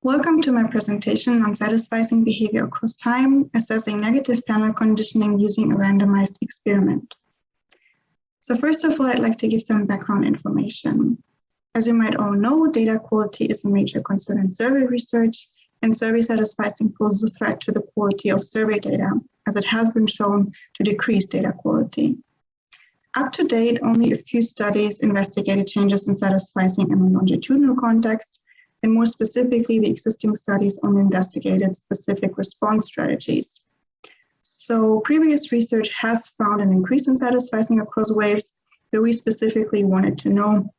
Welcome to my presentation on satisficing behavior across time, assessing negative panel conditioning using a randomized experiment. So first of all, I'd like to give some background information. As you might all know, data quality is a major concern in survey research, and survey satisficing poses a threat to the quality of survey data, as it has been shown to decrease data quality. Up to date, only a few studies investigated changes in satisficing in a longitudinal context, and more specifically, the existing studies only investigated specific response strategies. So previous research has found an increase in satisficing across waves, but we specifically wanted to know,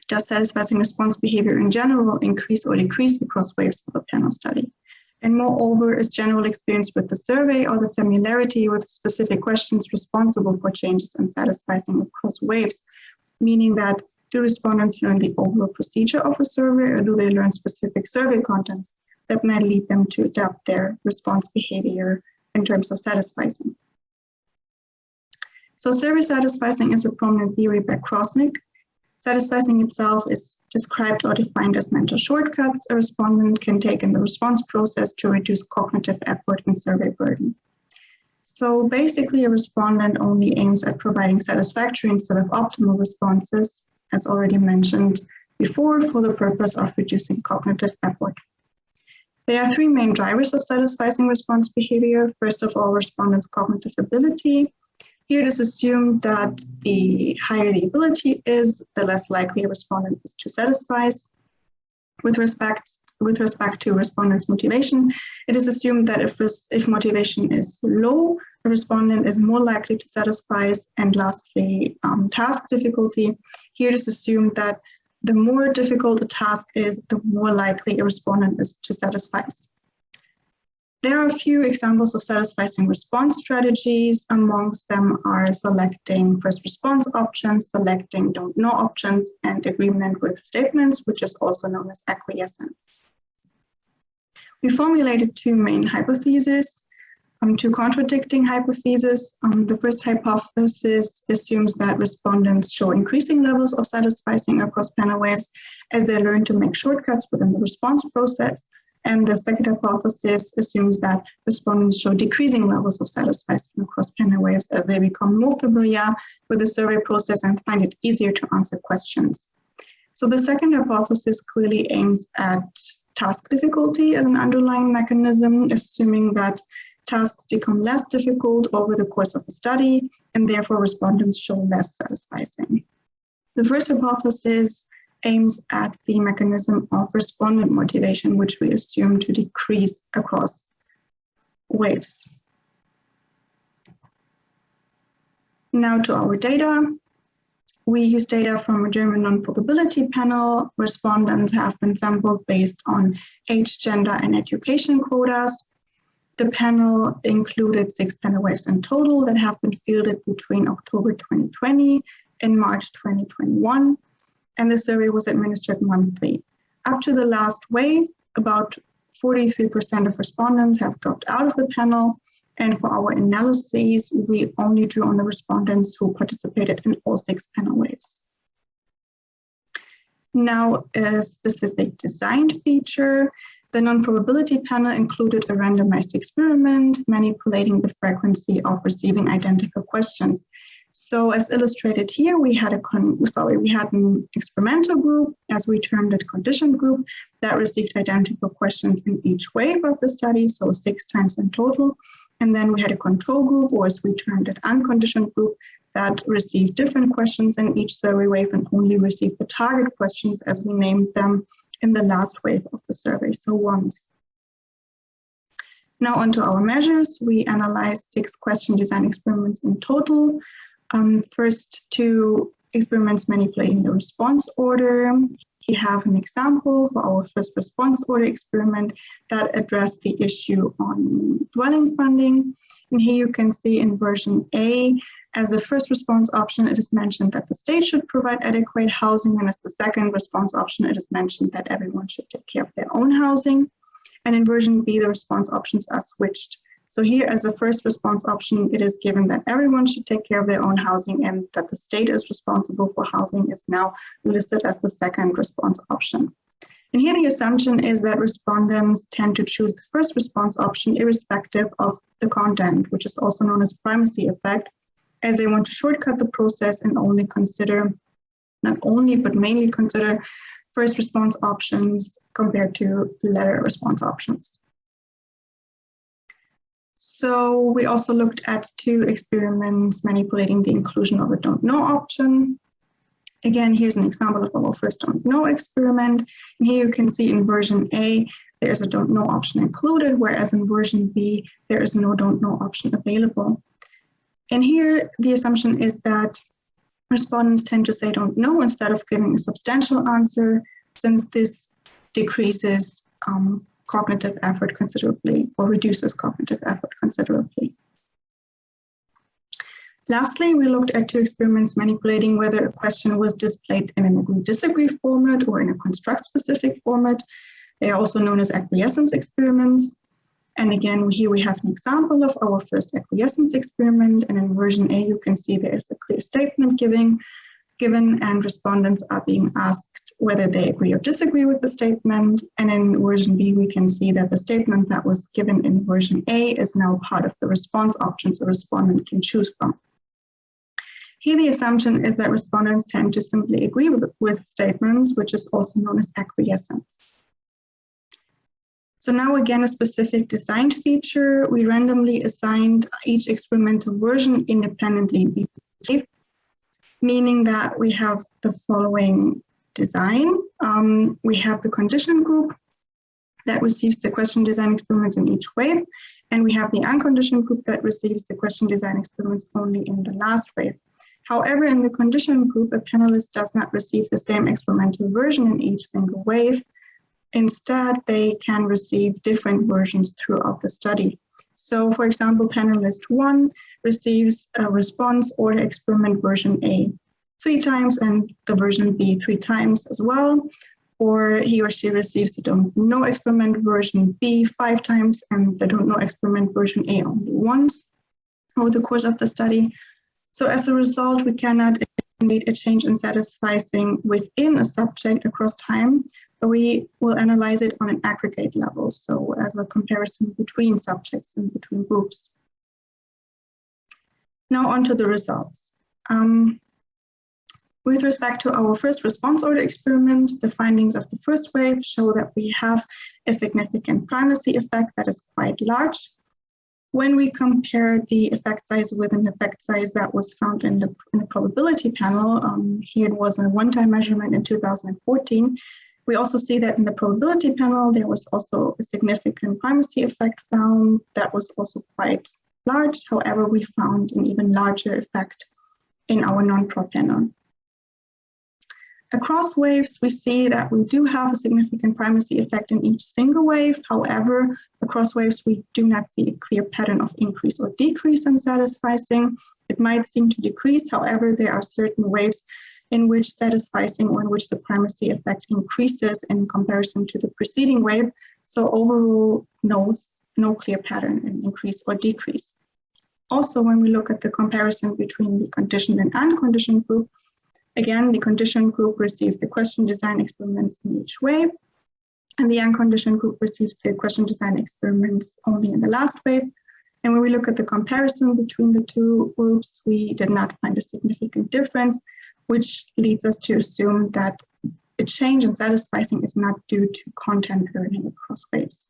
does satisficing response behavior in general increase or decrease across waves of a panel study? And moreover, is general experience with the survey or the familiarity with specific questions responsible for changes in satisficing across waves, meaning that do respondents learn the overall procedure of a survey, or do they learn specific survey contents that might lead them to adapt their response behavior in terms of satisficing? So survey satisficing is a prominent theory by Krosnick. Satisficing itself is described or defined as mental shortcuts a respondent can take in the response process to reduce cognitive effort and survey burden. So basically, a respondent only aims at providing satisfactory instead of optimal responses, as already mentioned before, for the purpose of reducing cognitive effort. There are three main drivers of satisficing response behavior. First of all, respondents' cognitive ability. Here it is assumed that the higher the ability is, the less likely a respondent is to satisfy. With respect to respondents' motivation, it is assumed that if motivation is low, the respondent is more likely to satisfy. And lastly, task difficulty. Here it is assumed that the more difficult a task is, the more likely a respondent is to satisfy. There are a few examples of satisficing response strategies. Amongst them are selecting first response options, selecting don't know options, and agreement with statements, which is also known as acquiescence. We formulated two main hypotheses, two contradicting hypotheses. The first hypothesis assumes that respondents show increasing levels of satisficing across panel waves as they learn to make shortcuts within the response process. And the second hypothesis assumes that respondents show decreasing levels of satisficing across panel waves as they become more familiar with the survey process and find it easier to answer questions. So the second hypothesis clearly aims at task difficulty as an underlying mechanism, assuming that tasks become less difficult over the course of a study, and therefore respondents show less satisficing. The first hypothesis aims at the mechanism of respondent motivation, which we assume to decrease across waves. Now to our data. We use data from a German non-probability panel. Respondents have been sampled based on age, gender, and education quotas. The panel included 6 panel waves in total that have been fielded between October 2020 and March 2021. And the survey was administered monthly. Up to the last wave, about 43% of respondents have dropped out of the panel. And for our analyses, we only drew on the respondents who participated in all 6 panel waves. Now, a specific design feature. The non-probability panel included a randomized experiment manipulating the frequency of receiving identical questions. So as illustrated here, we had an experimental group, as we termed it conditioned group, that received identical questions in each wave of the study, so 6 times in total. And then we had a control group, or as we termed it, unconditioned group, that received different questions in each survey wave and only received the target questions, as we named them, in the last wave of the survey, so once. Now onto our measures. We analyzed 6 question design experiments in total. First 2 experiments manipulating the response order. We have an example for our first response order experiment that addressed the issue on dwelling funding. And here you can see in version A, as the first response option, it is mentioned that the state should provide adequate housing, and as the second response option, it is mentioned that everyone should take care of their own housing. And in version B, the response options are switched. So here, as the first response option, it is given that everyone should take care of their own housing and that the state is responsible for housing is now listed as the second response option. And here the assumption is that respondents tend to choose the first response option irrespective of the content, which is also known as primacy effect, as they want to shortcut the process and only consider, not only, but mainly consider first response options compared to later response options. So we also looked at 2 experiments manipulating the inclusion of a don't know option. Again, here's an example of our first don't know experiment. And here you can see in version A, there's a don't know option included, whereas in version B, there is no don't know option available. And here the assumption is that respondents tend to say don't know instead of giving a substantial answer, since this decreases cognitive effort considerably or reduces cognitive effort considerably. Lastly, we looked at 2 experiments manipulating whether a question was displayed in an agree-disagree format or in a construct-specific format. They are also known as acquiescence experiments. And again, here we have an example of our first acquiescence experiment. And in version A, you can see there is a clear statement given, and respondents are being asked whether they agree or disagree with the statement. And in version B, we can see that the statement that was given in version A is now part of the response options a respondent can choose from. Here, the assumption is that respondents tend to simply agree with statements, which is also known as acquiescence. So now again, a specific design feature, we randomly assigned each experimental version independently, meaning that we have the following design. We have the condition group that receives the question design experiments in each wave, and we have the unconditioned group that receives the question design experiments only in the last wave. However, in the condition group, a panelist does not receive the same experimental version in each single wave. Instead, they can receive different versions throughout the study. So, for example, panelist 1 receives a response order experiment version A 3 times and the version B 3 times as well. Or he or she receives the don't know experiment version B 5 times and the don't know experiment version A only once over the course of the study. So as a result, we cannot indicate a change in satisficing within a subject across time, but we will analyze it on an aggregate level, so as a comparison between subjects and between groups. Now on to the results. With respect to our first response order experiment, the findings of the first wave show that we have a significant primacy effect that is quite large. When we compare the effect size with an effect size that was found in the probability panel, here it was a one-time measurement in 2014, we also see that in the probability panel, there was also a significant primacy effect found that was also quite large. However, we found an even larger effect in our non-pro panel. Across waves, we see that we do have a significant primacy effect in each single wave. However, across waves, we do not see a clear pattern of increase or decrease in satisficing. It might seem to decrease. However, there are certain waves in which satisficing or in which the primacy effect increases in comparison to the preceding wave. So overall, no clear pattern in increase or decrease. Also, when we look at the comparison between the conditioned and unconditioned group, again, the conditioned group receives the question design experiments in each wave, and the unconditioned group receives the question design experiments only in the last wave. And when we look at the comparison between the two groups, we did not find a significant difference, which leads us to assume that a change in satisficing is not due to content learning across waves.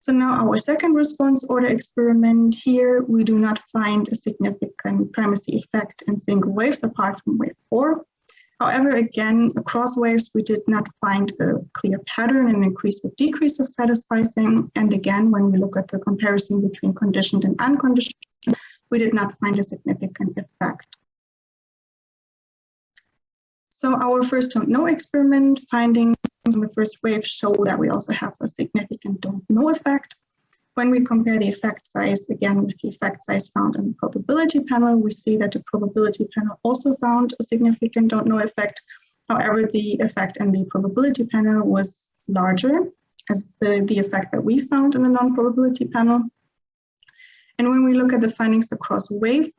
So now our second response order experiment here, we do not find a significant primacy effect in single waves apart from wave 4. However, again, across waves, we did not find a clear pattern in increase or decrease of satisficing. And again, when we look at the comparison between conditioned and unconditioned, we did not find a significant effect. So our first don't know experiment findings in the first wave show that we also have a significant don't know effect. When we compare the effect size again with the effect size found in the probability panel, we see that the probability panel also found a significant don't know effect. However, the effect in the probability panel was larger as the effect that we found in the non-probability panel. And when we look at the findings across wave,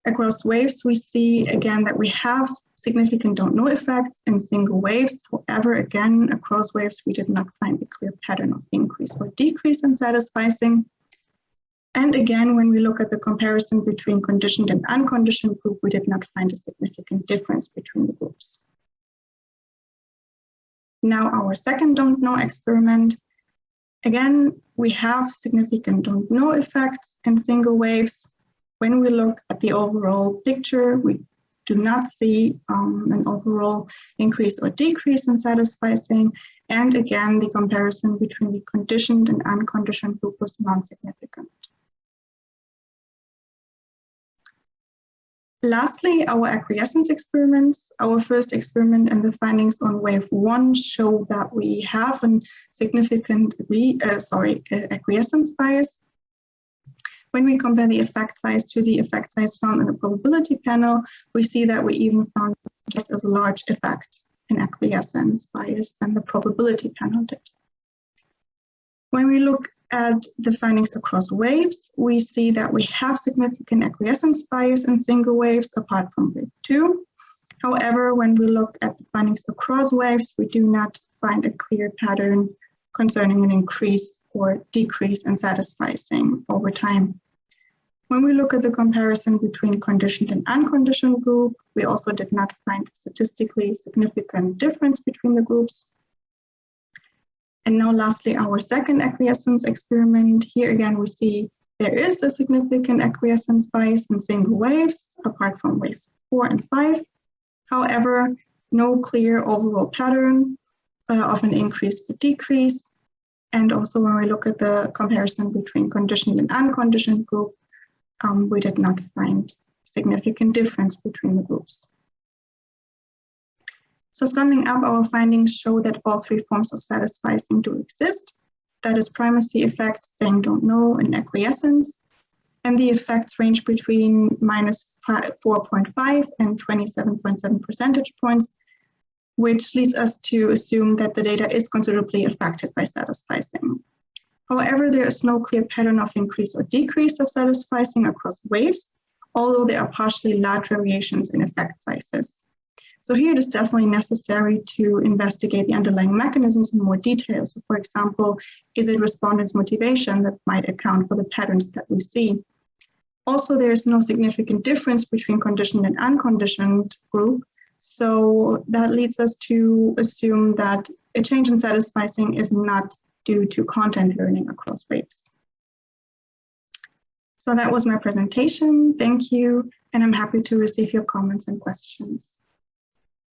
Across waves, we see again that we have significant don't know effects in single waves. However, again, across waves, we did not find a clear pattern of increase or decrease in satisficing. And again, when we look at the comparison between conditioned and unconditioned group, we did not find a significant difference between the groups. Now, our second don't know experiment. Again, we have significant don't know effects in single waves. When we look at the overall picture, we do not see an overall increase or decrease in satisficing. And again, the comparison between the conditioned and unconditioned group was non-significant. Lastly, our acquiescence experiments. Our first experiment and the findings on wave 1 show that we have a significant acquiescence bias. When we compare the effect size to the effect size found in the probability panel, we see that we even found just as large effect in acquiescence bias than the probability panel did. When we look at the findings across waves, we see that we have significant acquiescence bias in single waves apart from wave 2. However, when we look at the findings across waves, we do not find a clear pattern concerning an increase or decrease in satisficing over time. When we look at the comparison between conditioned and unconditioned group, we also did not find a statistically significant difference between the groups. And now lastly, our second acquiescence experiment. Here again, we see there is a significant acquiescence bias in single waves, apart from wave 4 and 5. However, no clear overall pattern of an increase or decrease. And also when we look at the comparison between conditioned and unconditioned group, we did not find significant difference between the groups. So summing up, our findings show that all three forms of satisficing do exist. That is primacy effects, saying don't know, and acquiescence. And the effects range between -4.5 and 27.7 percentage points, which leads us to assume that the data is considerably affected by satisficing. However, there is no clear pattern of increase or decrease of satisficing across waves, although there are partially large variations in effect sizes. So here it is definitely necessary to investigate the underlying mechanisms in more detail. So for example, is it respondents' motivation that might account for the patterns that we see? Also, there is no significant difference between conditioned and unconditioned group. So that leads us to assume that a change in satisficing is not due to content learning across waves. So that was my presentation. Thank you. And I'm happy to receive your comments and questions.